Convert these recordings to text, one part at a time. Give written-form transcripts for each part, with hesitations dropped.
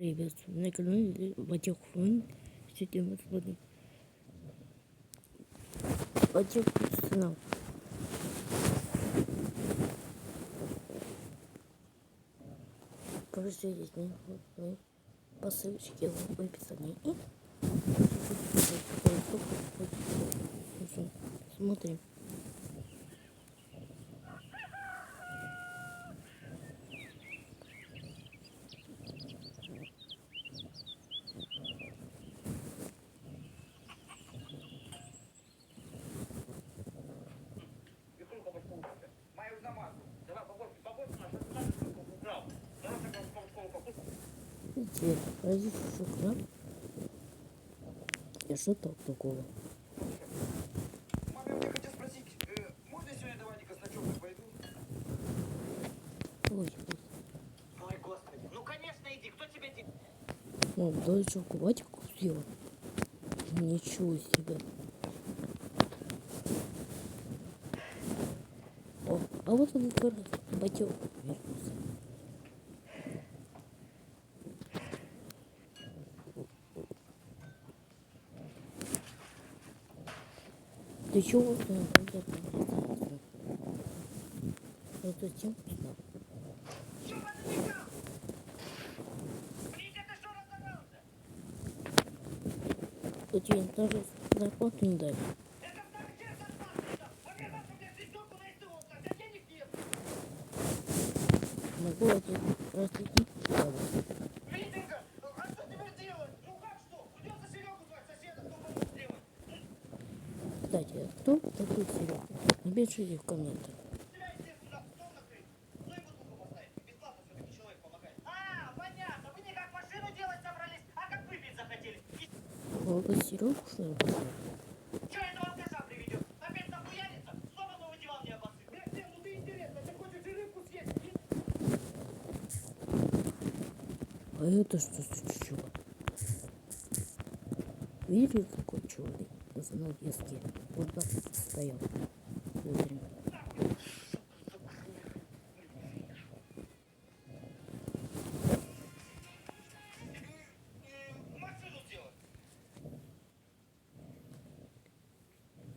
Привет, на канале Батек Фон. Сегодня мы смотрим Батек Арсенал. Каждый день по ссылочке в описании. И смотрим. Теперь разреши шоколад. И что там такого? Мама, я хотел спросить, можно сегодня давайте-ка с ночевкой пойду? Ой, господи. Ну, конечно, иди. Кто тебе... Ну, дай шоколадику съел. Ничего себе. О, а вот он как раз Батек вернулся. Ты чего? Вот зачем? Что подвигал? Блин, это что разорался? У тебя даже зарплату не дали. Это в такси зарплата. Во-первых, у меня свистёлку на СТО, а денег нет. Могу один простить. Митинга, а что теперь делать? Ну как что? Придется Серегу звать, соседа, кто помог сделать. Кстати, а кто такой Серега? Напишите в комментах. Тебя, естественно, стол накрыть. Ну и бутылку поставить. Бесплатно все-таки человек помогает. А, понятно. Вы не как машину делать собрались, а как выпить захотели. Много Серегу, что ли? Че этого алкаша приведет? Опять нахуярится? Снова новый диван не обоссыт. Блядь, ну ты интересно, ты хочешь и рыбку съесть? А это что за чего? Видели, какой черный на занавеске? Вот так стоял. Смотрим. Машину сделать.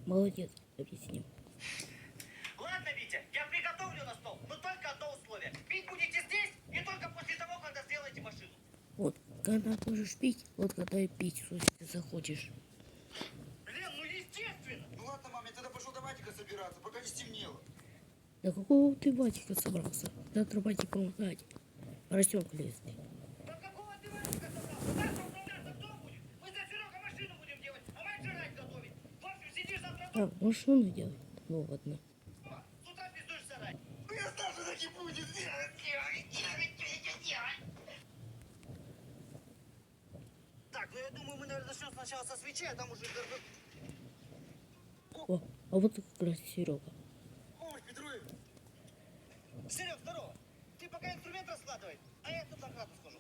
Молодец, объяснил. Ладно, Витя, я приготовлю на стол, но только одно условие. Пить будете здесь и только после того, когда сделаете машину. Вот, когда можешь пить, вот когда и пить, что ты захочешь. Блин, ну естественно. Ну ладно, мам, я тогда пошел давайте-ка собираться, пока не стемнело. Да какого ты батика собрался? Завтра батик помогать. Поросенка лезть. Да какого ты мальчика собрался? Завтра управляться кто будет? Мы за Серега машину будем делать, а мать жрать готовить. В общем, сидишь завтра дома, А, машину делать? Ну ладно. с утра пиздуешь в сарай. Ну я знал, что так и будет. Так, ну я думаю, мы, наверное, начнем сначала со свечей, а там уже... О, а вот как раз Серега. Ой, Петрович. Серег, здорово. Ты пока инструмент раскладывай, а я тут на хату схожу.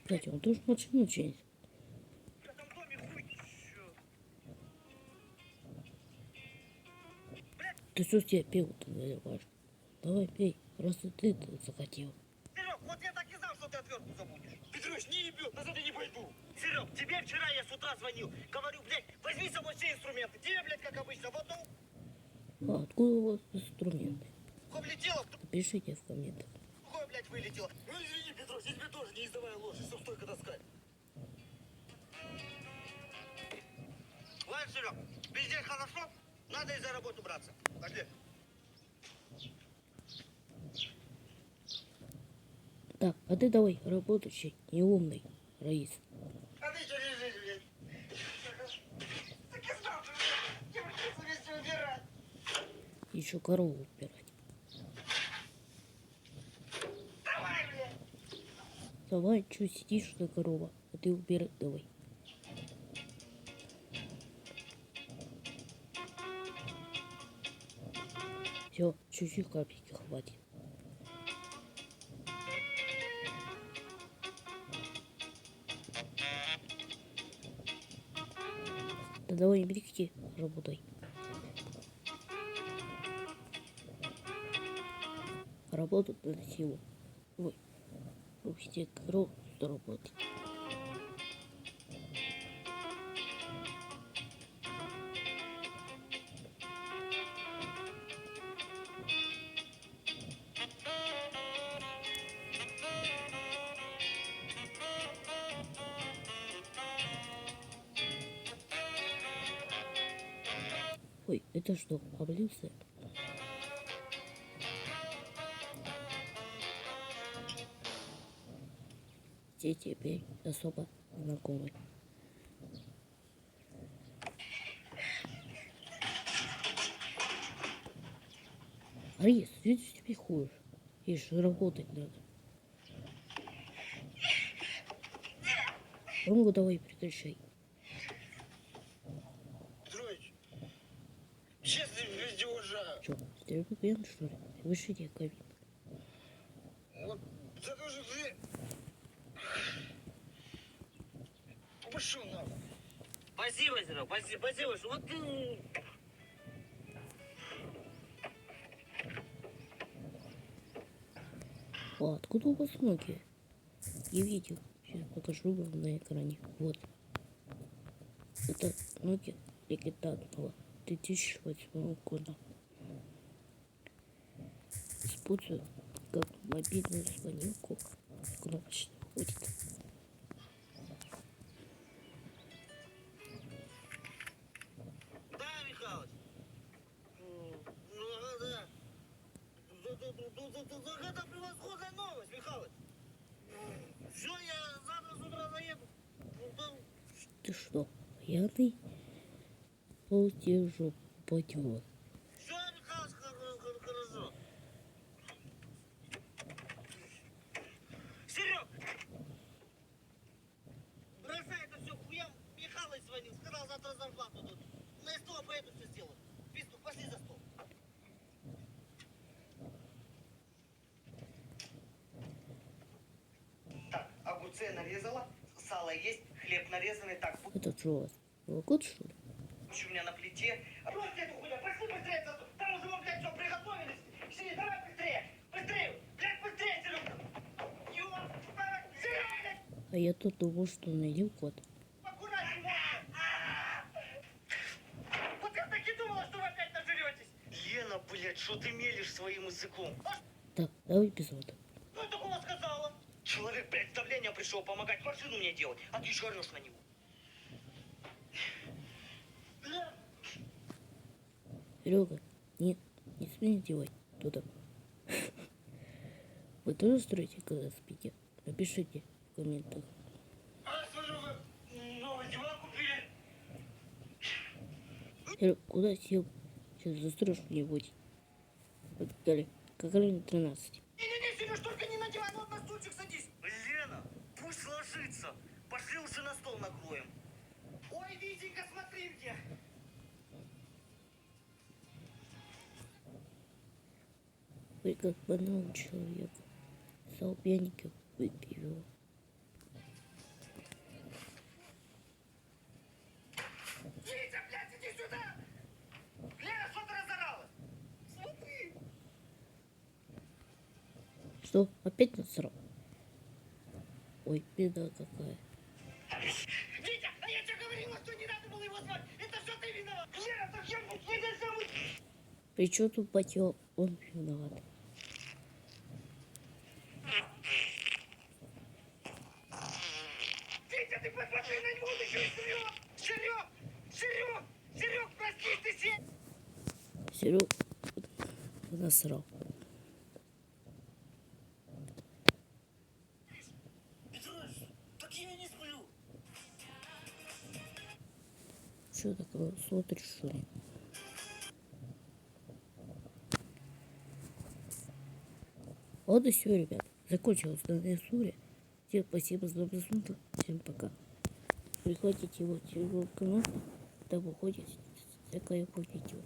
Кстати, он тоже машину чинит. В этом доме хуй. Чё? Ты что себе пиво-то наливаешь? Давай пей, просто ты захотел. Серег, вот я так и знал, что ты отвертку забудешь. Петрович, не ебет, назад я не пойду. Серег, тебе вчера я с утра звонил. Говорю, блядь, возьми с собой все инструменты. Тебе, блядь, как обычно, вот ну, А откуда у вас инструменты? хуй влетело, Пишите в комментах. хуй, блядь, вылетело. Ну извини, Петрович, я тебе тоже не издавая ложь, чтобы стойко таскать. Ладно, Серег, везде хорошо, надо и за работу браться. Пошли. Так, а ты давай, работающий и умный, Раис. А ты что лежишь, блядь? Так и знал, что я придется вместе убирать. Еще корову убирать. Давай, блядь. Давай, что сидишь, что корова? А ты убирай давай. Все, чуть-чуть капельки хватит. Да давай, берегите, работай. работать над силу. Ой, все коров работать. Ой, это что, облился? Все теперь особо знакомы. Арис, что ты себе ходишь? Ишь, работать надо. Ромку давай прекращай. Петрович, честно, везде уже. Чё, стрельбу пьян, что ли? Выше тебе ковид. Вот за то, что ты... Пошел нахуй. Спасибо, Серег, спасибо, что вот ты... А откуда у вас ноги? Я видел. Сейчас покажу вам на экране. Вот. Это ноги легендарного 2008 года. Использую как мобильную звонилку. Кнопочно ходит. Да, Михалыч? Ну, да. Это превосходная новость, Михалыч. Все, я завтра с утра заеду. Ты что, пьяный? Полдержу упадет. Все, Михалыч, хорошо. Серег! Бросай это все хуям. Михалыч звонил, сказал, завтра зарплату дадут. На СТО поеду, все сделаю. Писту, пошли за стол. Так, огурцы нарезала, сало есть, хлеб нарезанный. Так, Это что у вас? Волкот, что ли? у меня на плите. Бросьте эту хуйню, пошли быстрее за стол. Там уже, блядь, все приготовились. Сиди, давай быстрее, быстрее, блядь, быстрее, Серега. Серега, блядь, А я тут думал, что найдем кот. аккуратнее. Вот я так и думала, что вы опять нажретесь. Лена, блядь, что ты мелешь своим языком? Так, давай без воды. Ну, я такого сказала. Человек, блядь, с давления пришел помогать машину мне делать, а ты еще орешь на него. Бля. Серега, нет, не смей делать туда. Вы тоже строите, когда спите? Напишите в комментах. А, смотрю, вы новый диван купили. Серега, куда сел? Сейчас застроишь где-нибудь. Далее, как ранее 13. Не-не-не, Сереж, только не на диван, вот на стульчик садись. Лена, пусть ложится. Пошли уже на стол накроем. Ой, Витенька, смотри где. Вы как банал человек. Стал пьяником, выпей его. Витя, блядь, иди сюда. Лена, что ты разоралась? Смотри. Что, опять насрал? Ой, беда какая. Витя, а я тебе говорила, что не надо было его звать. Это все ты виноват. Лена, так я не дождем. При чем тут батё? Он виноват. Витя, ты посмотри на него, он еще и срет. Серег, Серег, Серег, прости, ты се... Серега насрал. Петрович, так я не сплю. Что такое? Смотришь, что ли? Вот и все, ребят. Закончилась данная история. Всем спасибо за просмотр. Всем пока. Приходите в телеграм-канал, там выходит всякое видео.